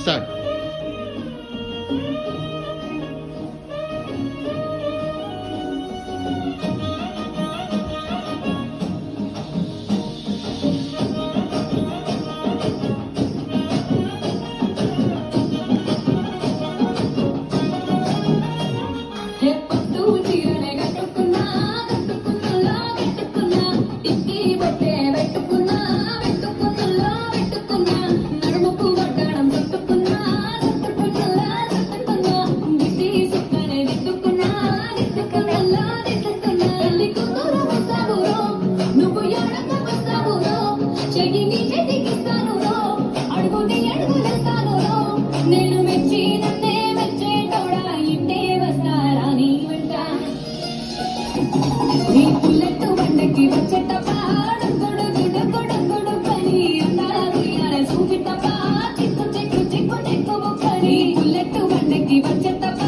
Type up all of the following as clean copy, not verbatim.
Start. నేను మెచ్చి నన్నే మెచ్చేటోడా ఇంటే వస్తారా నీ వెంట నీ పుల్లెట్టు బండకి వచ్చేటప్ప గొడుగొడు పని అందాల చూపిటప్ప చిక్కు చిక్కు చిక్కు చిక్కు ముక్కని పుల్లెట్టు బండకి వచ్చేటప్ప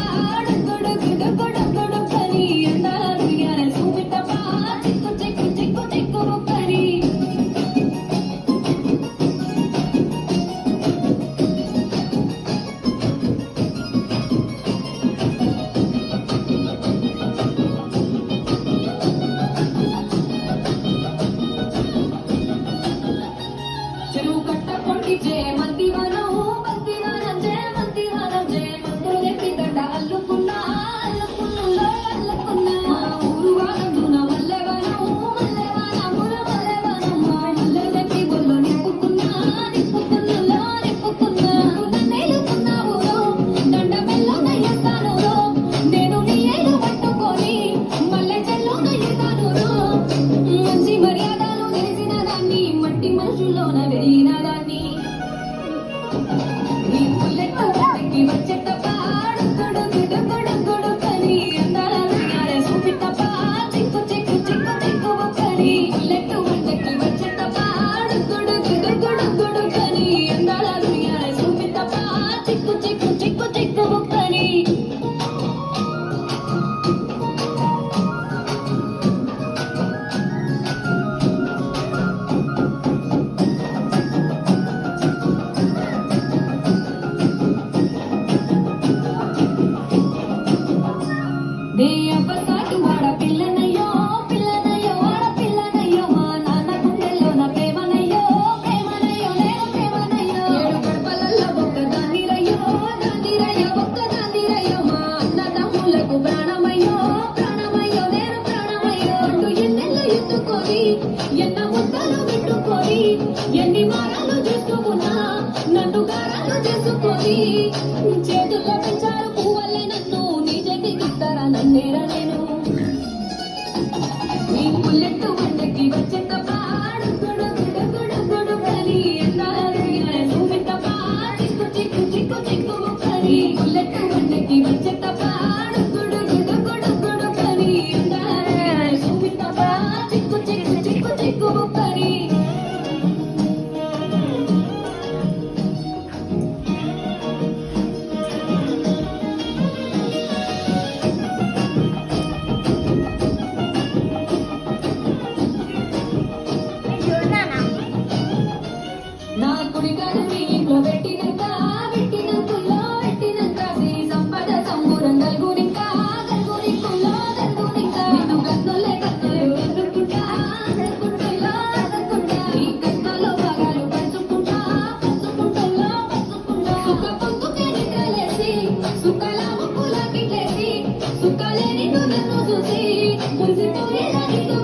గొడుగొడు పని అందాల చూపిటప్ప చిక్కు చిక్కు చిక్కు చిక్కు ముక్కని చెరువు కట్ట పొండిచే మందివనం జే మందులు తెప్పి దండ అల్లుకున్నా ఊరు వాగందున మల్లెవనం మల్లెలు తెప్పి బొల్లో నిప్పుకున్నా నన్నేలుకున్నావు దండ మెల్లోన ఎస్తాను నేను నీ ఏలు పట్టుకొని మల్లె చెల్లోన ఎస్తాను మంచి మర్యాదలు తెలిసిన దాన్ని మట్టి మనుషుల్లోన వెలిగిన దాన్ని నీ పుల్లెట్టు బండకి వచ్చేటప్ప గొడుగొడు పని అందాల చూపిటప్ప చిక్కు చిక్కు చిక్కు చిక్కు ముక్కని పుల్లెట్టు బండకి వచ్చేటప్ప గొడుగొడు పని అందాల చూపిటప్ప చిక్కు చిక్కు చిక్కు చిక్కు ముక్కని దేవసాటు ఆడపిల్లనయ్యో ఆడపిల్లనయ్యో మా నాన్న గుండెల్లో నా ప్రేమనయ్యో నేను ప్రేమనయ్యో ఏడు గడపలల్లో ఒక్కదానిరయ్యో ఒక్కదానిరయ్యో మా అన్న తమ్ములకు ప్రాణమయ్యో నేను ప్రాణమయ్యో అంటూ ఎన్నెళ్ళు ఎత్తుకొని ఎన్న ముద్దలు పెట్టుకొని ఎన్ని మారాలు చేసుకున్నా నన్ను గారాలు చేసుకొని చేతుల్లో పెంచారు పువ్వల్లే నన్ను నీ చేతికి ఇస్తారా నన్నేరా నేను నీ పుల్లెట్టు బండకి వచ్చేటప్ప గొడుగొడు పని అందాల చూపిటప్ప చిక్కు చిక్కు చిక్కు చిక్కు ముక్కని పుల్లెట్టు బండకి వచ్చేటప్ప గొడుగొడు పని అందాల చూపిటప్ప చిక్కు చిక్కు చిక్కు చిక్కు ముక్కని నా కుడికాలు నీ ఇంట్లో పెట్టినాక శ్రీ సంపద సంబూరం గల్గునింకా నిన్ను కన్నులే ఎదుర్కొంటా ఈ కష్టాల్లో భాగాలు పంచుకుంటా సుఖ పొందుకే నిద్రలేసి సుఖాల ముక్కులకి లేసి సుఖాలే నిన్ను నన్ను చూసి మురిసిపోయేలా నీతో